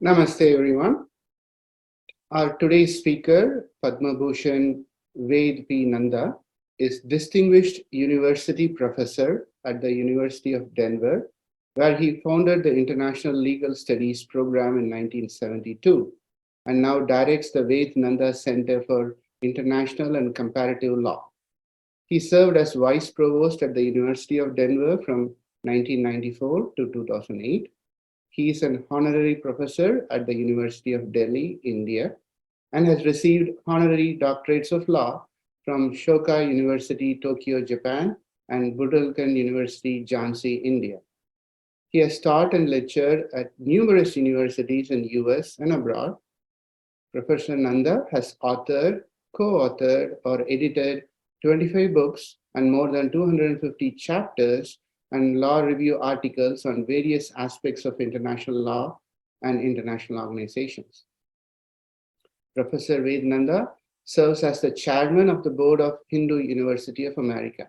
Namaste, everyone. Our today's speaker, Padma Bhushan Ved Nanda, is Distinguished University Professor at the University of Denver, where he founded the International Legal Studies program in 1972 and now directs the Ved Nanda Center for International and Comparative Law. He served as Vice Provost at the University of Denver from 1994 to 2008. He is an honorary professor at the University of Delhi, India, and has received honorary doctorates of law from Shoka University, Tokyo, Japan, and Budalkan University, Jhansi, India. He has taught and lectured at numerous universities in US and abroad. Professor Nanda has authored, co-authored, or edited 25 books and more than 250 chapters and law review articles on various aspects of international law and international organizations. Professor Ved Nanda serves as the chairman of the board of Hindu University of America.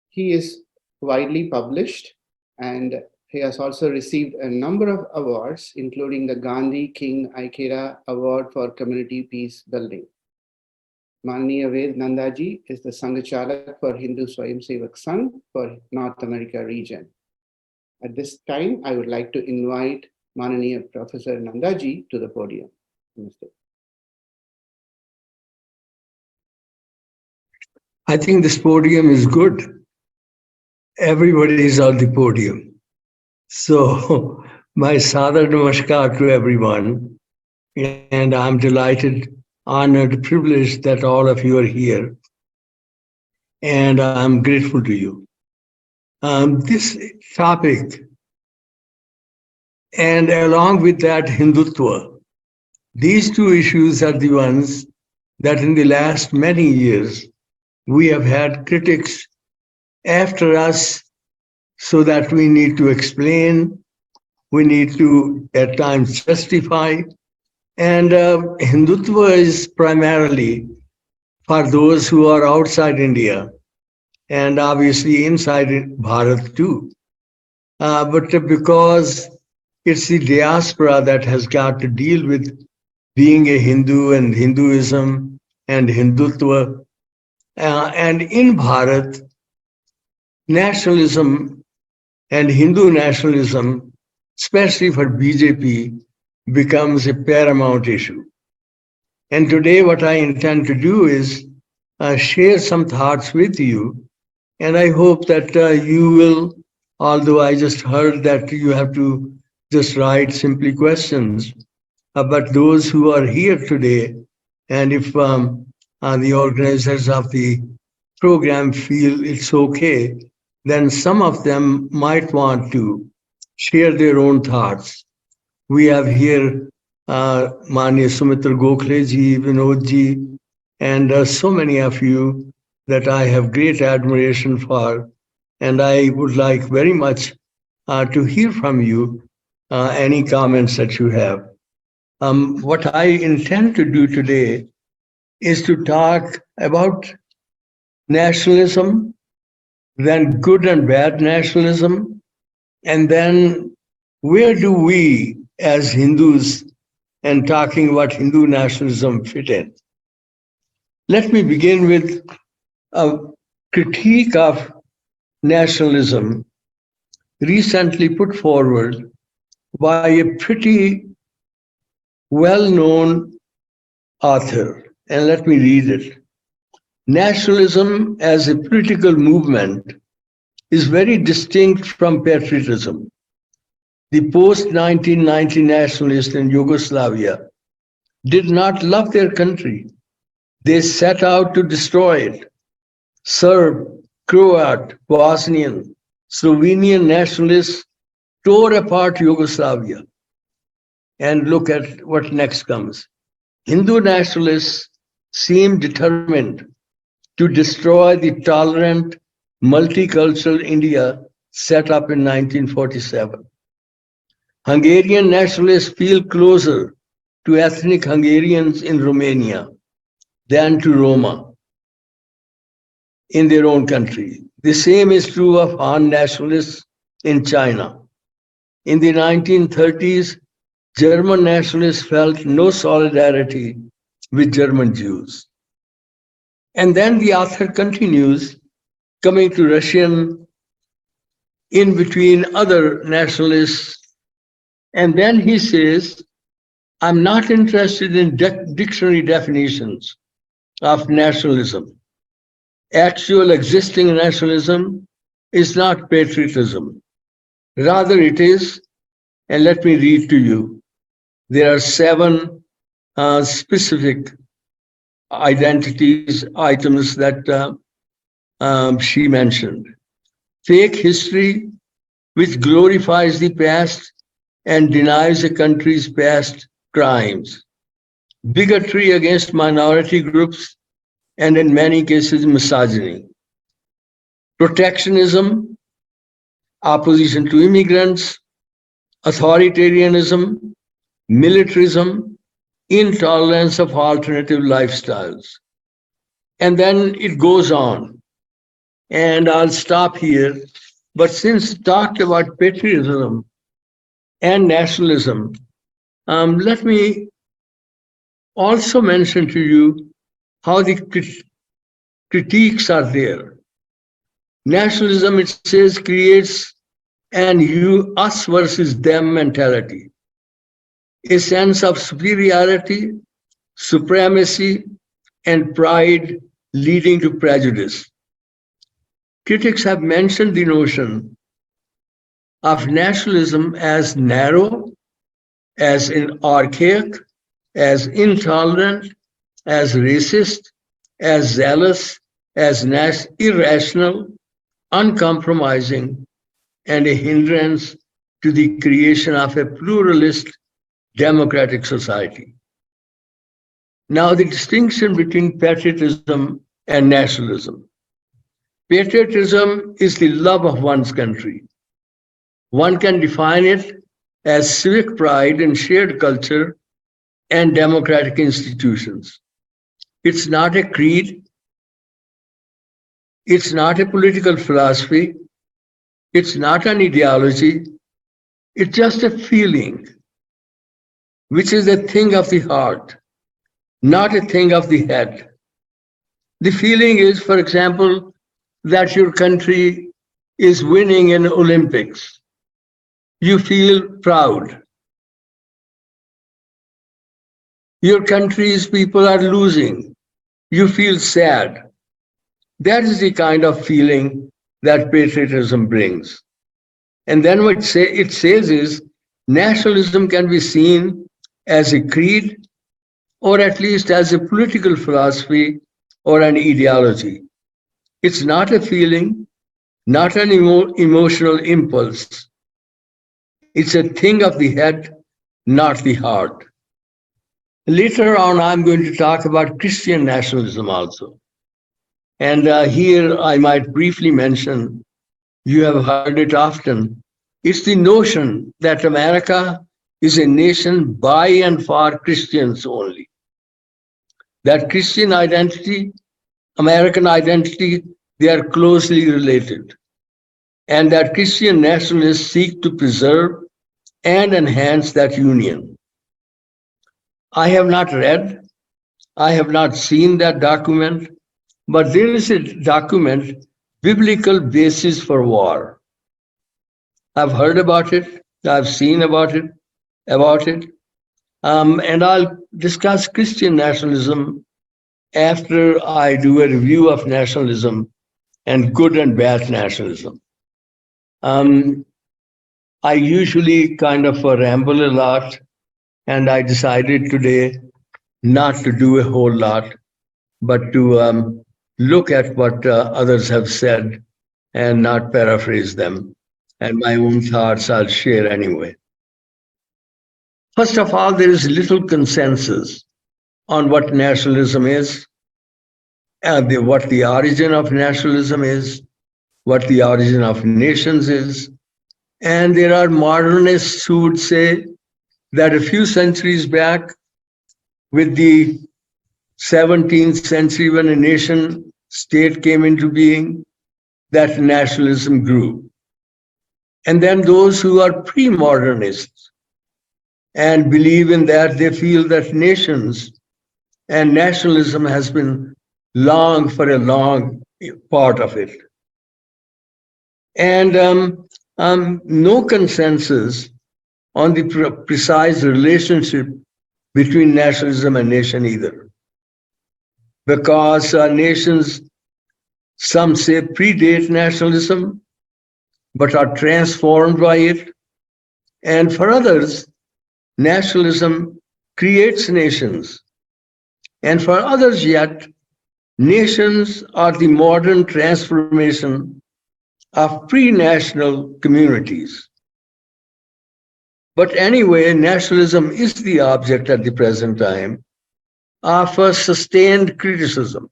He is widely published and he has also received a number of awards, including the Gandhi King Ikeda Award for Community Peace Building. Mananiya Ved Nanda ji is the Sanghachalak for Hindu Swayamsevak Sangh for North America region. At this time, I would like to invite Mananiya Professor Nanda ji to the podium. Namaste. I think this podium is good. Everybody is on the podium. So my Sadar Namaskar to everyone. And I'm delighted, honored, privileged that all of you are here. And I'm grateful to you. This topic, and along with that, Hindutva, these two issues are the ones that in the last many years, we have had critics after us so that we need to explain, we need to at times justify. And Hindutva is primarily for those who are outside India and obviously inside Bharat too. But because it's the diaspora that has got to deal with being a Hindu and Hinduism and Hindutva. And in Bharat, nationalism and Hindu nationalism, especially for BJP, becomes a paramount issue. And today what I intend to do is share some thoughts with you. And I hope that you will, although I just heard that you have to just write simply questions, but those who are here today, and if the organizers of the program feel it's okay, then some of them might want to share their own thoughts. We have here Manya Sumitra Gokhale ji, Vinod ji, and so many of you that I have great admiration for. And I would like very much to hear from you any comments that you have. What I intend to do today is to talk about nationalism, then good and bad nationalism, and then where do we as Hindus and talking about Hindu nationalism fit in. Let me begin with a critique of nationalism recently put forward by a pretty well-known author, and let me read it. Nationalism as a political movement is very distinct from patriotism. The post-1990 nationalists in Yugoslavia did not love their country. They set out to destroy it. Serb, Croat, Bosnian, Slovenian nationalists tore apart Yugoslavia. And look at what next comes. Hindu nationalists seem determined to destroy the tolerant, multicultural India set up in 1947. Hungarian nationalists feel closer to ethnic Hungarians in Romania than to Roma in their own country. The same is true of Han nationalists in China. In the 1930s, German nationalists felt no solidarity with German Jews. And then the author continues, coming to Russian in between other nationalists. And then he says, I'm not interested in dictionary definitions of nationalism. Actual existing nationalism is not patriotism. Rather, it is, and let me read to you. There are 7 specific identities, items that she mentioned. Fake history, which glorifies the past and denies a country's past crimes. Bigotry against minority groups, and in many cases, misogyny. Protectionism, opposition to immigrants, authoritarianism, militarism, intolerance of alternative lifestyles. And then it goes on. And I'll stop here. But since talked about patriotism and nationalism, let me also mention to you how the critiques are there. Nationalism, it says, creates an you, us versus them mentality, a sense of superiority, supremacy, and pride leading to prejudice. Critics have mentioned the notion of nationalism as narrow, as archaic, as intolerant, as racist, as zealous, as irrational, uncompromising, and a hindrance to the creation of a pluralist democratic society. Now, the distinction between patriotism and nationalism. Patriotism is the love of one's country. One can define it as civic pride in shared culture and democratic institutions. It's not a creed. It's not a political philosophy. It's not an ideology. It's just a feeling, which is a thing of the heart, not a thing of the head. The feeling is, for example, that your country is winning in Olympics. You feel proud. Your country's people are losing. You feel sad. That is the kind of feeling that patriotism brings. And then what it says is, nationalism can be seen as a creed, or at least as a political philosophy or an ideology. It's not a feeling, not an emotional impulse. It's a thing of the head, not the heart. Later on, I'm going to talk about Christian nationalism also. And here I might briefly mention, you have heard it often, it's the notion that America is a nation by and for Christians only. That Christian identity, American identity, they are closely related. And that Christian nationalists seek to preserve and enhance that union. I have not read, I have not seen that document, but there is a document, Biblical Basis for War. I've heard about it, I've seen about it, and I'll discuss Christian nationalism after I do a review of nationalism and good and bad nationalism. I usually kind of ramble a lot, and I decided today not to do a whole lot, but to look at what others have said and not paraphrase them. And my own thoughts I'll share anyway. First of all, there is little consensus on what nationalism is, and what the origin of nationalism is, what the origin of nations is. And there are modernists who would say that a few centuries back, with the 17th century, when a nation state came into being, that nationalism grew. And then those who are pre-modernists and believe in that, they feel that nations and nationalism has been long for a long part of it. And no consensus on the precise relationship between nationalism and nation either. Because nations, some say, predate nationalism, but are transformed by it. And for others, nationalism creates nations. And for others yet, nations are the modern transformation of pre-national communities. But anyway, nationalism is the object at the present time of a sustained criticism.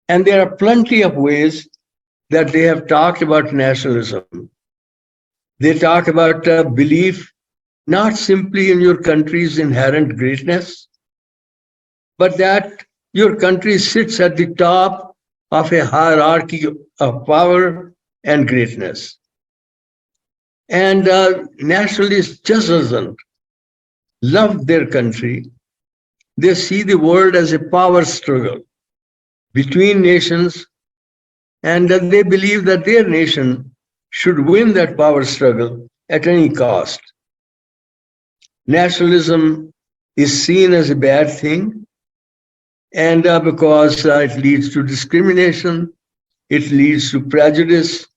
And there are plenty of ways that they have talked about nationalism. They talk about belief not simply in your country's inherent greatness, but that your country sits at the top of a hierarchy of power and greatness. And nationalists just doesn't love their country. They see the world as a power struggle between nations, and that they believe that their nation should win that power struggle at any cost. Nationalism is seen as a bad thing, and because it leads to discrimination, it leads to prejudice,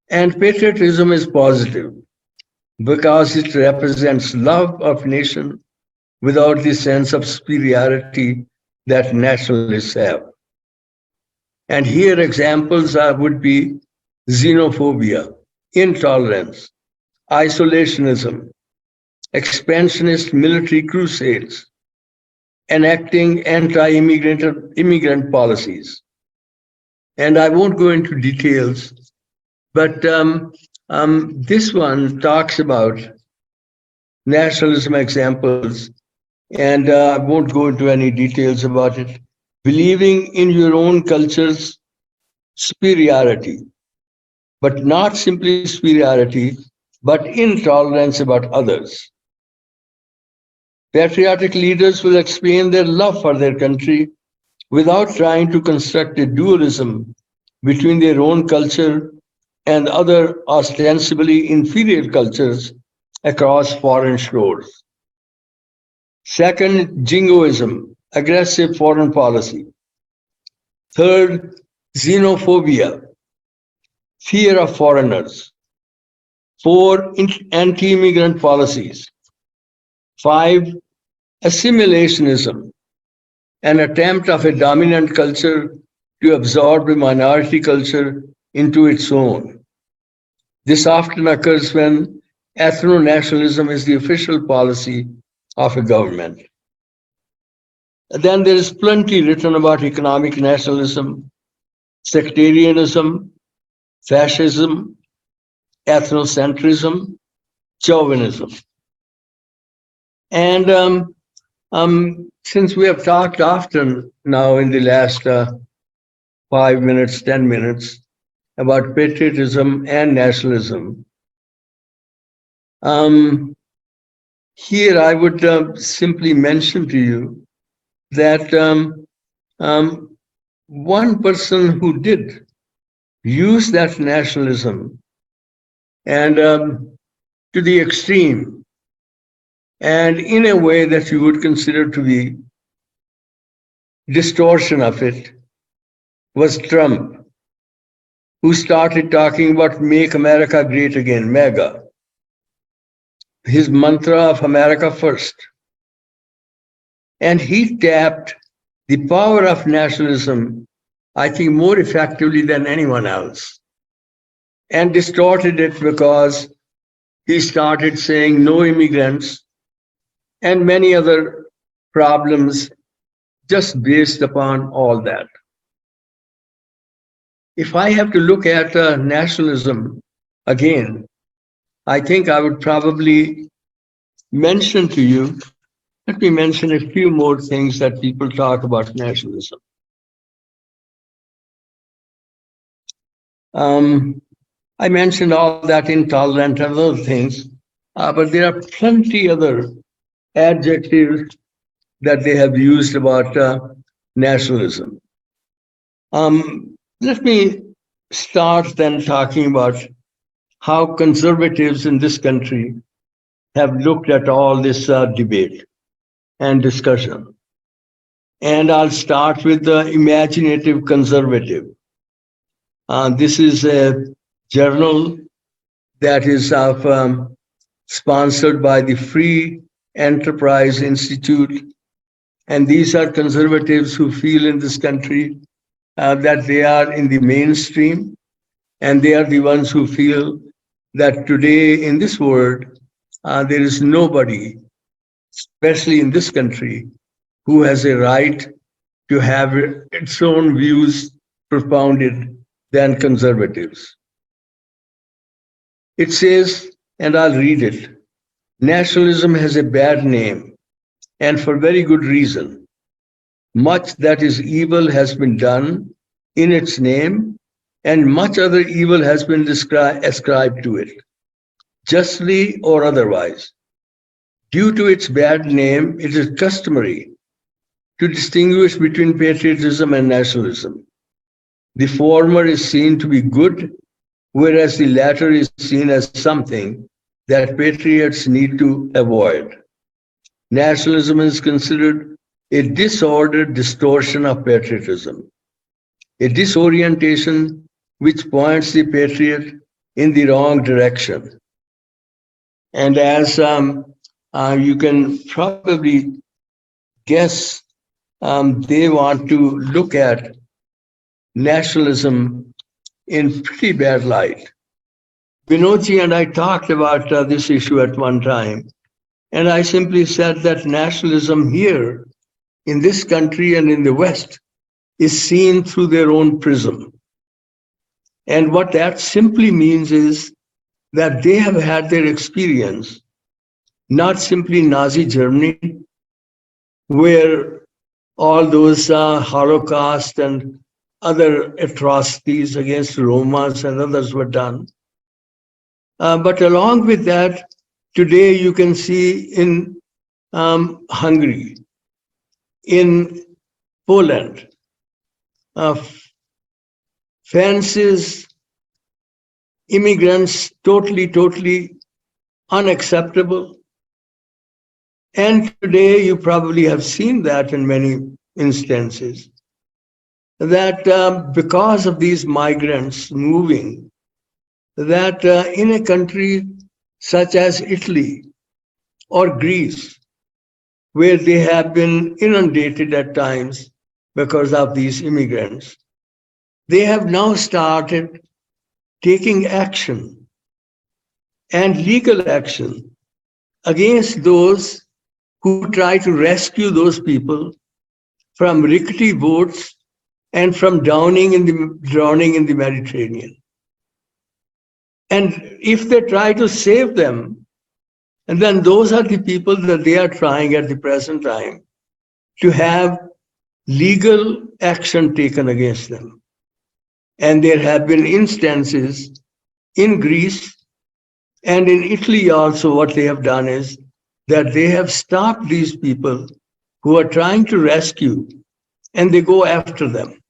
and patriotism is positive because it represents love of nation without the sense of superiority that nationalists have. And here examples would be xenophobia, intolerance, isolationism, expansionist military crusades, enacting anti-immigrant policies. And I won't go into details, but this one talks about nationalism examples, and I won't go into any details about it. Believing in your own culture's superiority, but not simply superiority, but intolerance about others. Patriotic leaders will explain their love for their country without trying to construct a dualism between their own culture and other ostensibly inferior cultures across foreign shores. Second, jingoism, aggressive foreign policy. Third, xenophobia, fear of foreigners. Four, anti-immigrant policies. Five, assimilationism, an attempt of a dominant culture to absorb a minority culture into its own. This often occurs when ethno-nationalism is the official policy of a government. Then there is plenty written about economic nationalism, sectarianism, fascism, ethnocentrism, chauvinism. And since we have talked often now in the last 5 minutes, 10 minutes about patriotism and nationalism, here I would simply mention to you that one person who did use that nationalism and to the extreme, and in a way that you would consider to be distortion of it, was Trump, who started talking about Make America Great Again, MEGA, his mantra of America First. And he tapped the power of nationalism, I think, more effectively than anyone else, and distorted it because he started saying no immigrants and many other problems just based upon all that. If I have to look at nationalism again, I think I would probably mention to you, let me mention a few more things that people talk about nationalism. I mentioned all that intolerant and other things, but there are plenty other adjectives that they have used about nationalism. Let me start then talking about how conservatives in this country have looked at all this debate and discussion. And I'll start with the imaginative conservative. This is a journal that is sponsored by the Free Enterprise Institute. And these are conservatives who feel in this country that they are in the mainstream, and they are the ones who feel that today in this world, there is nobody, especially in this country, who has a right to have its own views propounded than conservatives. It says, and I'll read it, nationalism has a bad name, and for very good reason. Much that is evil has been done in its name, and much other evil has been ascribed to it, justly or otherwise. Due to its bad name, it is customary to distinguish between patriotism and nationalism. The former is seen to be good, whereas the latter is seen as something that patriots need to avoid. Nationalism is considered a disordered distortion of patriotism, a disorientation which points the patriot in the wrong direction. And as you can probably guess, they want to look at nationalism in pretty bad light. Vinodji and I talked about this issue at one time, and I simply said that nationalism here in this country and in the West is seen through their own prism. And what that simply means is that they have had their experience, not simply Nazi Germany, where all those Holocaust and other atrocities against Romas and others were done. But along with that, today you can see in Hungary, in Poland, fences, immigrants, totally unacceptable. And today you probably have seen that in many instances, that because of these migrants moving, that in a country such as Italy or Greece, where they have been inundated at times because of these immigrants, they have now started taking action and legal action against those who try to rescue those people from rickety boats and from drowning in the Mediterranean. And if they try to save them, and then those are the people that they are trying at the present time to have legal action taken against them. And there have been instances in Greece and in Italy also. What they have done is that they have stopped these people who are trying to rescue, and they go after them.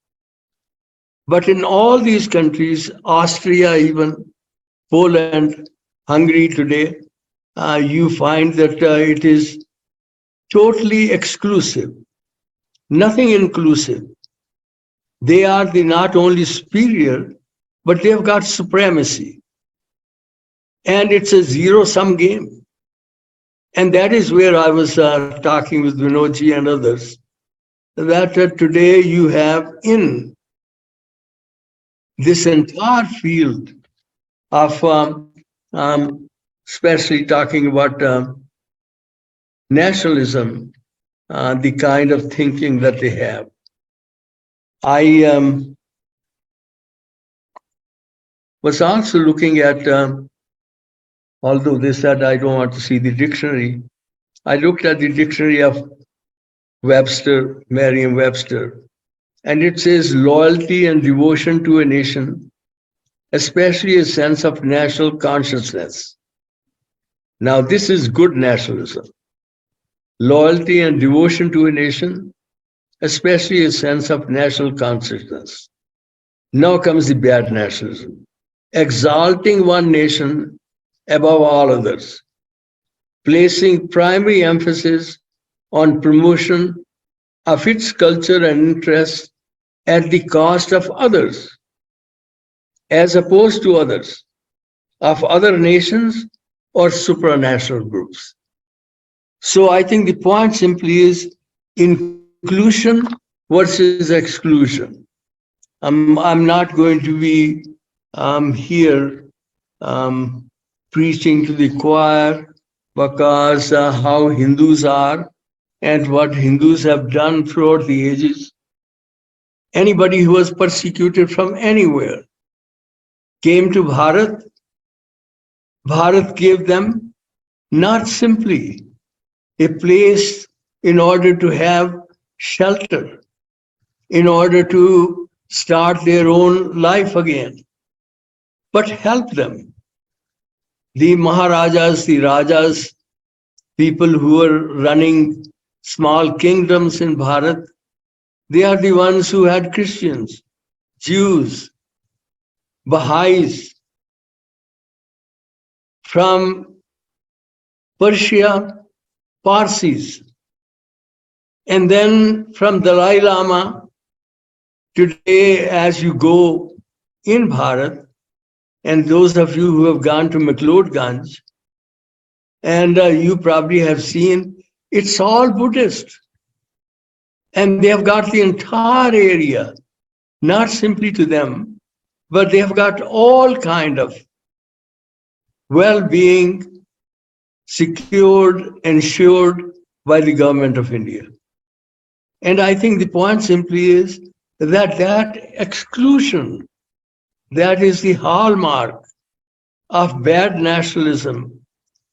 But in all these countries, Austria, even Poland, Hungary today, you find that it is totally exclusive, nothing inclusive. They are the not only superior, but they have got supremacy. And it's a zero-sum game. And that is where I was talking with Vinodji and others, that today you have in this entire field of especially talking about nationalism, the kind of thinking that they have. I was also looking at, although they said I don't want to see the dictionary, I looked at the dictionary of Webster, Merriam-Webster, and it says loyalty and devotion to a nation especially a sense of national consciousness. Now, this is good nationalism. Loyalty and devotion to a nation, especially a sense of national consciousness. Now comes the bad nationalism, exalting one nation above all others, placing primary emphasis on promotion of its culture and interests at the cost of others, as opposed to others, of other nations or supranational groups. So I think the point simply is inclusion versus exclusion. I'm not going to be here preaching to the choir because how Hindus are and what Hindus have done throughout the ages. Anybody who was persecuted from anywhere came to Bharat. Bharat gave them not simply a place in order to have shelter, in order to start their own life again, but help them. The Maharajas, the Rajas, people who are running small kingdoms in Bharat, they are the ones who had Christians, Jews, Baha'is from Persia, Parsis, and then from Dalai Lama. Today, as you go in Bharat, and those of you who have gone to McLeodganj, and you probably have seen, it's all Buddhist. And they have got the entire area, not simply to them, but they have got all kind of well-being secured, ensured by the government of India. And I think the point simply is that exclusion, that is the hallmark of bad nationalism.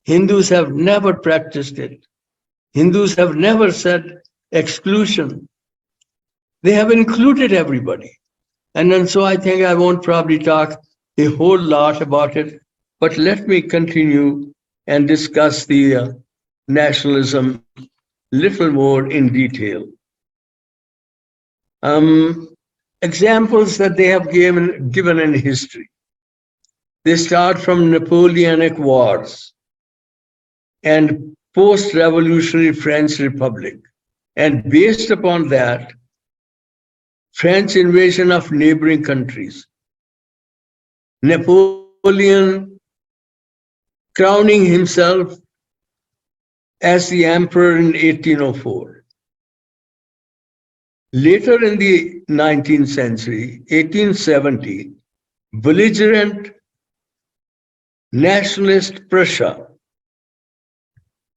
Hindus have never practiced it. Hindus have never said exclusion. They have included everybody. And so I think I won't probably talk a whole lot about it, but let me continue and discuss the nationalism little more in detail. Examples that they have given in history. They start from Napoleonic Wars and post-revolutionary French Republic. And based upon that, French invasion of neighboring countries. Napoleon crowning himself as the emperor in 1804. Later in the 19th century, 1870, belligerent nationalist Prussia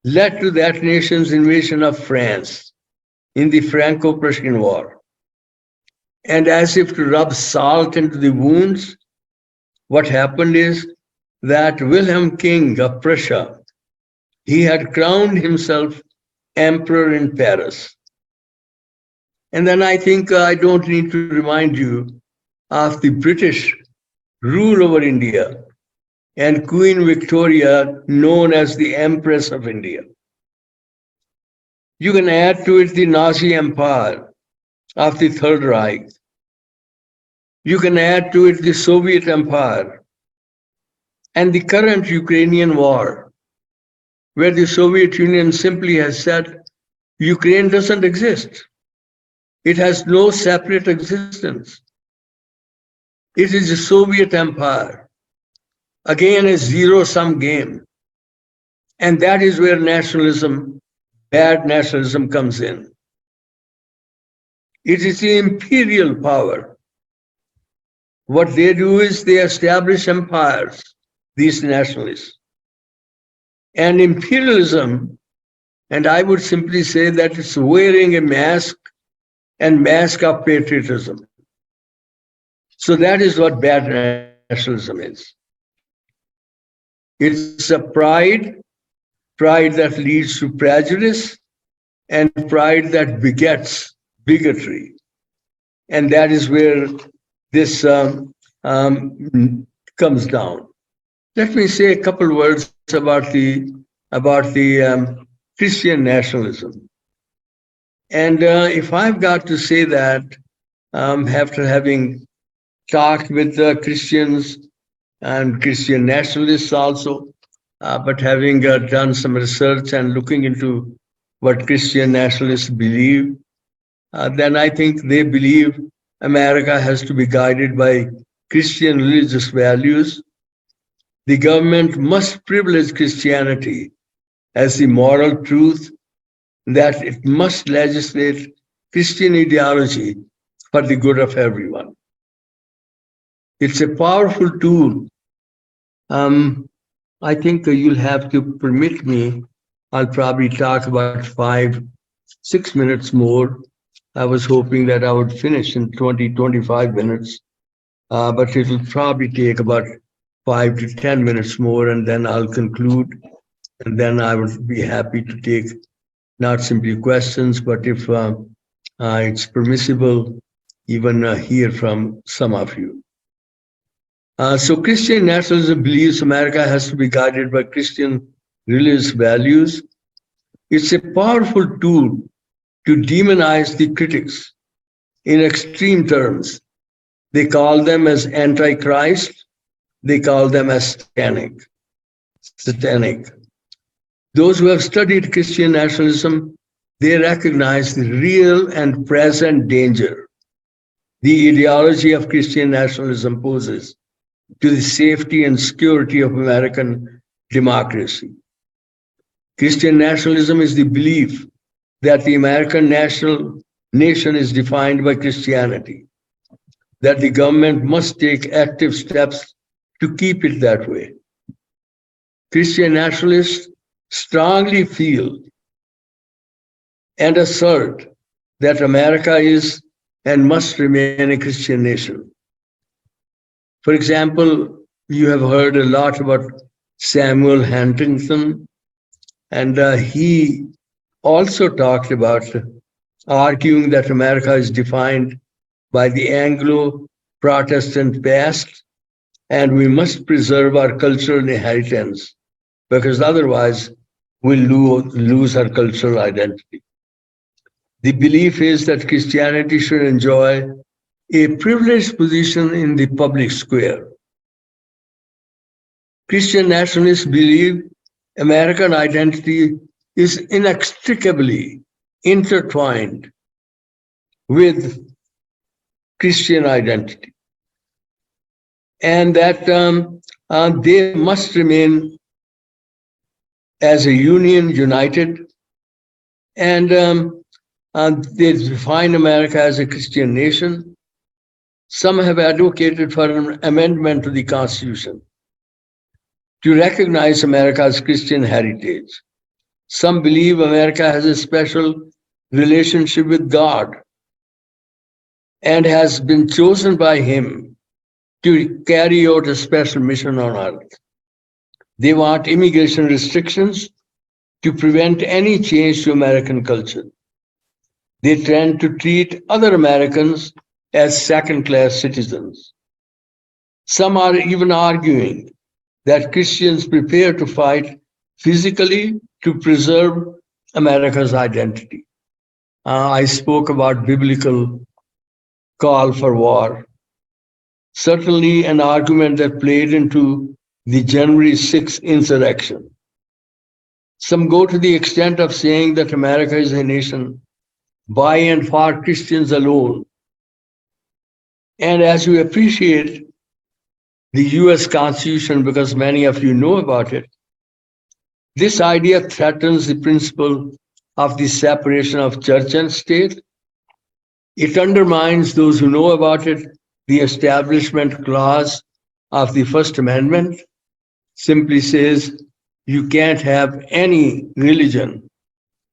led to that nation's invasion of France in the Franco-Prussian War. And as if to rub salt into the wounds, what happened is that Wilhelm King of Prussia, he had crowned himself emperor in Paris. And then I think I don't need to remind you of the British rule over India and Queen Victoria, known as the Empress of India. You can add to it the Nazi Empire of the Third Reich. You can add to it the Soviet Empire and the current Ukrainian war, where the Soviet Union simply has said, Ukraine doesn't exist. It has no separate existence. It is a Soviet Empire. Again, a zero-sum game. And that is where nationalism, bad nationalism comes in. It is the imperial power. What they do is they establish empires, these nationalists. And imperialism, and I would simply say that it's wearing a mask and mask of patriotism. So that is what bad nationalism is. It's a pride that leads to prejudice, and pride that begets bigotry. And that is where this comes down. Let me say a couple words about the Christian nationalism. And if I've got to say that, after having talked with Christians and Christian nationalists also, but having done some research and looking into what Christian nationalists believe, then I think they believe America has to be guided by Christian religious values. The government must privilege Christianity as the moral truth, that it must legislate Christian ideology for the good of everyone. It's a powerful tool. I think you'll have to permit me. I'll probably talk about 5-6 minutes more. I was hoping that I would finish in 20-25 minutes, but it'll probably take about 5 to 10 minutes more, and then I'll conclude. And then I would be happy to take not simply questions, but if it's permissible, even hear from some of you. So Christian nationalism believes America has to be guided by Christian religious values. It's a powerful tool to demonize the critics in extreme terms. They call them as antichrist. They call them as satanic. Those who have studied Christian nationalism, they recognize the real and present danger the ideology of Christian nationalism poses to the safety and security of American democracy. Christian nationalism is the belief that the American national nation is defined by Christianity, that the government must take active steps to keep it that way. Christian nationalists strongly feel and assert that America is and must remain a Christian nation. For example, you have heard a lot about Samuel Huntington, and he also talked about arguing that America is defined by the Anglo-Protestant past, and we must preserve our cultural inheritance, because otherwise we'll lose our cultural identity. The belief is that Christianity should enjoy a privileged position in the public square. Christian nationalists believe American identity is inextricably intertwined with Christian identity, and that they must remain as a union, united, and they define America as a Christian nation. Some have advocated for an amendment to the Constitution to recognize America's Christian heritage. Some believe America has a special relationship with God and has been chosen by Him to carry out a special mission on earth. They want immigration restrictions to prevent any change to American culture. They tend to treat other Americans as second-class citizens. Some are even arguing that Christians prepare to fight physically to preserve America's identity. I spoke about biblical call for war. Certainly an argument that played into the January 6th insurrection. Some go to the extent of saying that America is a nation by and for Christians alone. And as you appreciate the US Constitution, because many of you know about it, this idea threatens the principle of the separation of church and state. It undermines, those who know about it, the Establishment Clause of the First Amendment. Simply says you can't have any religion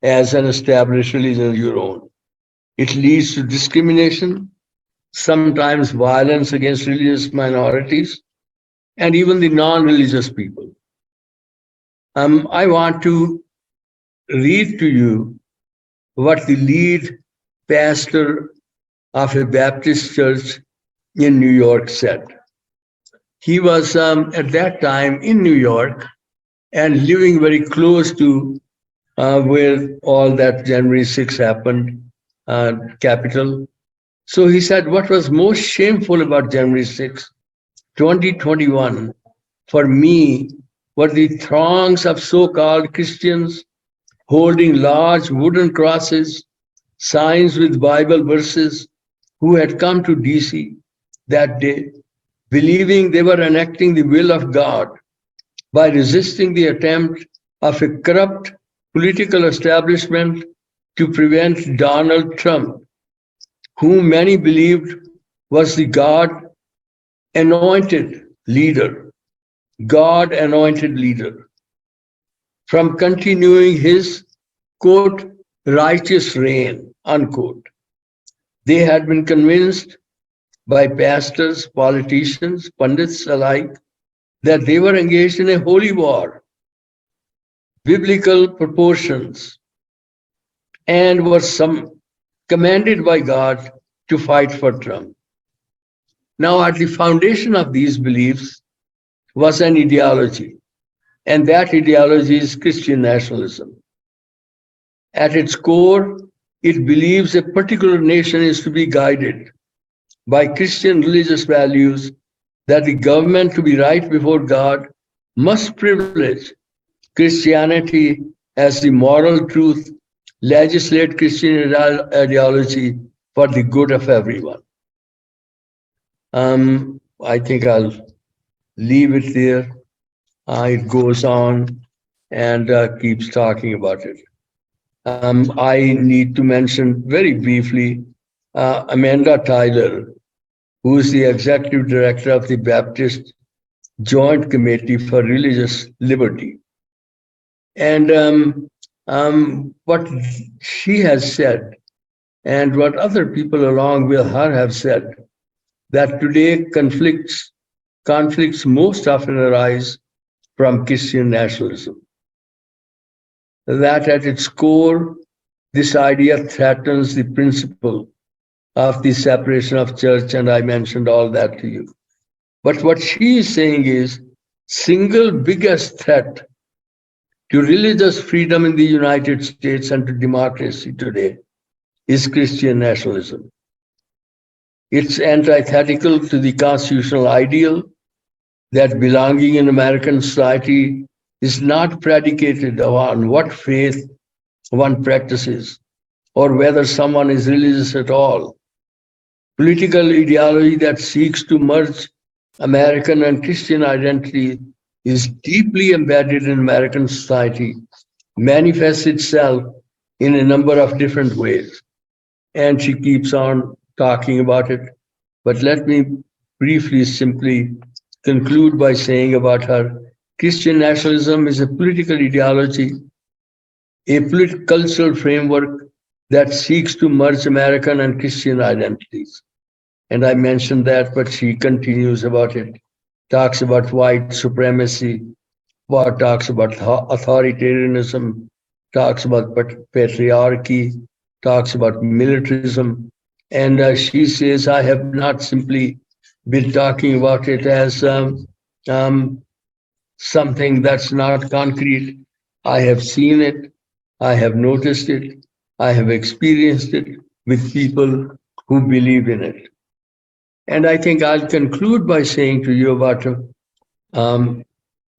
as an established religion of your own. It leads to discrimination, sometimes violence against religious minorities, and even the non-religious people. I want to read to you what the lead pastor of a Baptist church in New York said. he was at that time in New York and living very close to where all that January 6 happened, Capitol. So he said, what was most shameful about January 6, 2021, for me, were the throngs of so-called Christians holding large wooden crosses, signs with Bible verses, who had come to DC that day, believing they were enacting the will of God by resisting the attempt of a corrupt political establishment to prevent Donald Trump, whom many believed was the anointed leader, God anointed leader, from continuing his, quote, righteous reign, unquote. They had been convinced by pastors, politicians, pundits alike that they were engaged in a holy war, biblical proportions, and were commanded by God to fight for Trump. Now, at the foundation of these beliefs was an ideology, and that ideology is Christian nationalism. At its core, it believes a particular nation is to be guided by Christian religious values, that the government, to be right before God, must privilege Christianity as the moral truth, legislate Christian ideology for the good of everyone. I think I'll leave it there. It goes on and keeps talking about it. I need to mention very briefly Amanda Tyler, who is the executive director of the Baptist Joint Committee for Religious Liberty. And what she has said, and what other people along with her have said, that today conflicts most often arise from Christian nationalism. That at its core, this idea threatens the principle of the separation of church, and I mentioned all that to you. But what she is saying is, single biggest threat to religious freedom in the United States and to democracy today is Christian nationalism. It's antithetical to the constitutional ideal that belonging in American society is not predicated on what faith one practices or whether someone is religious at all. Political ideology that seeks to merge American and Christian identity is deeply embedded in American society, manifests itself in a number of different ways. And she keeps on talking about it. But let me briefly, simply conclude by saying about her, Christian nationalism is a political ideology, a political cultural framework that seeks to merge American and Christian identities. And I mentioned that, but she continues about it, talks about white supremacy, talks about authoritarianism, talks about patriarchy, talks about militarism. And she says, I have not simply been talking about it as something that's not concrete. I have seen it, I have noticed it, I have experienced it with people who believe in it. And I think I'll conclude by saying to you about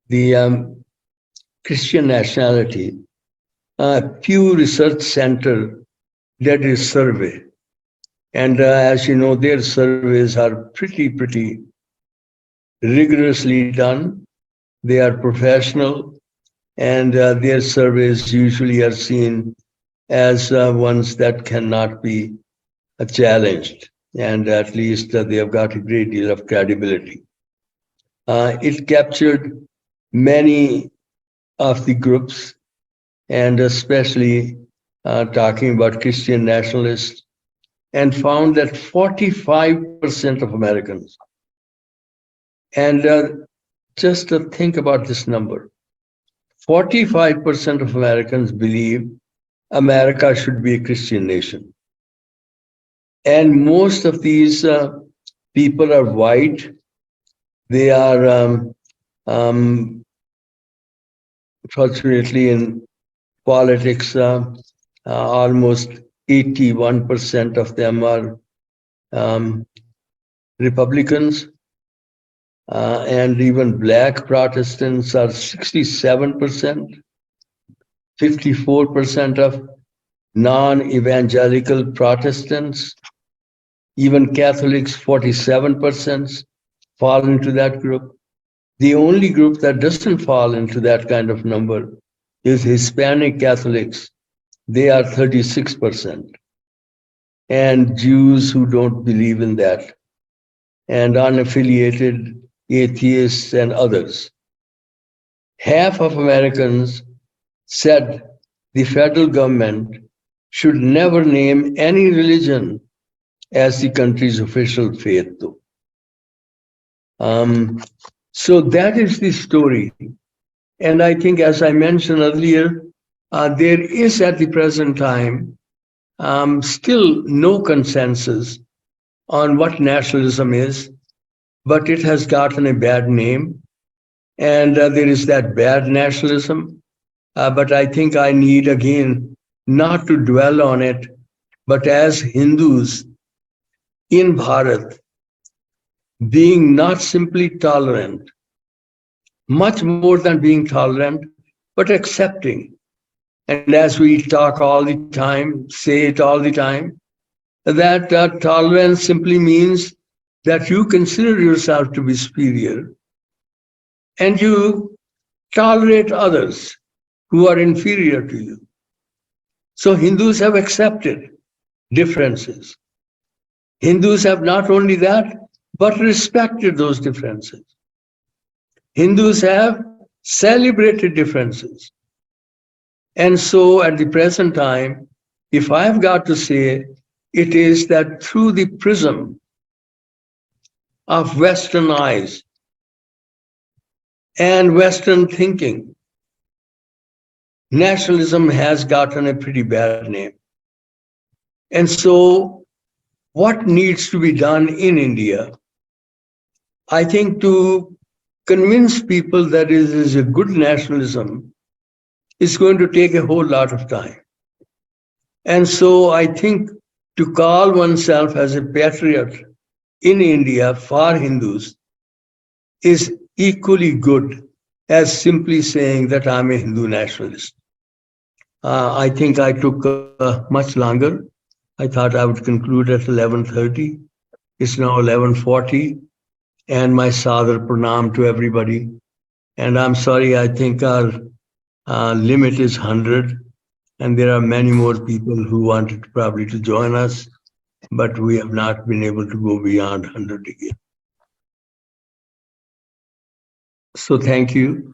the Christian nationality. Pew Research Center did a survey. And as you know, their surveys are pretty rigorously done. They are professional, and their surveys usually are seen as ones that cannot be challenged. And at least they have got a great deal of credibility. It captured many of the groups, and especially talking about Christian nationalists, and found that 45% of Americans, and just to think about this number, 45% of Americans believe America should be a Christian nation. And most of these people are white, They are, fortunately, in politics, almost 81% of them are um, Republicans, and even Black Protestants are 67%, 54% of non-evangelical Protestants, even Catholics, 47% fall into that group. The only group that doesn't fall into that kind of number is Hispanic Catholics. They are 36%. And Jews who don't believe in that, and unaffiliated atheists and others. Half of Americans said the federal government should never name any religion as the country's official faith, though. So that is the story. And I think, as I mentioned earlier, there is at the present time still no consensus on what nationalism is, but it has gotten a bad name. And there is that bad nationalism. But I think I need, again, not to dwell on it, but as Hindus in Bharat, being not simply tolerant, much more than being tolerant, but accepting. And as we talk all the time, say it all the time, that tolerance simply means that you consider yourself to be superior and you tolerate others who are inferior to you. So Hindus have accepted differences. Hindus have not only that, but respected those differences. Hindus have celebrated differences. And so at the present time, if I've got to say, it is that through the prism of Western eyes and Western thinking, nationalism has gotten a pretty bad name. And so what needs to be done in India? I think to convince people that it is a good nationalism is going to take a whole lot of time. And so I think to call oneself as a patriot in India for Hindus is equally good as simply saying that I'm a Hindu nationalist. I think I took much longer. I thought I would conclude at 11:30. It's now 11:40, and my sadar pranam to everybody. And I'm sorry, I think our limit is 100, and there are many more people who wanted probably to join us, but we have not been able to go beyond 100 again. So thank you.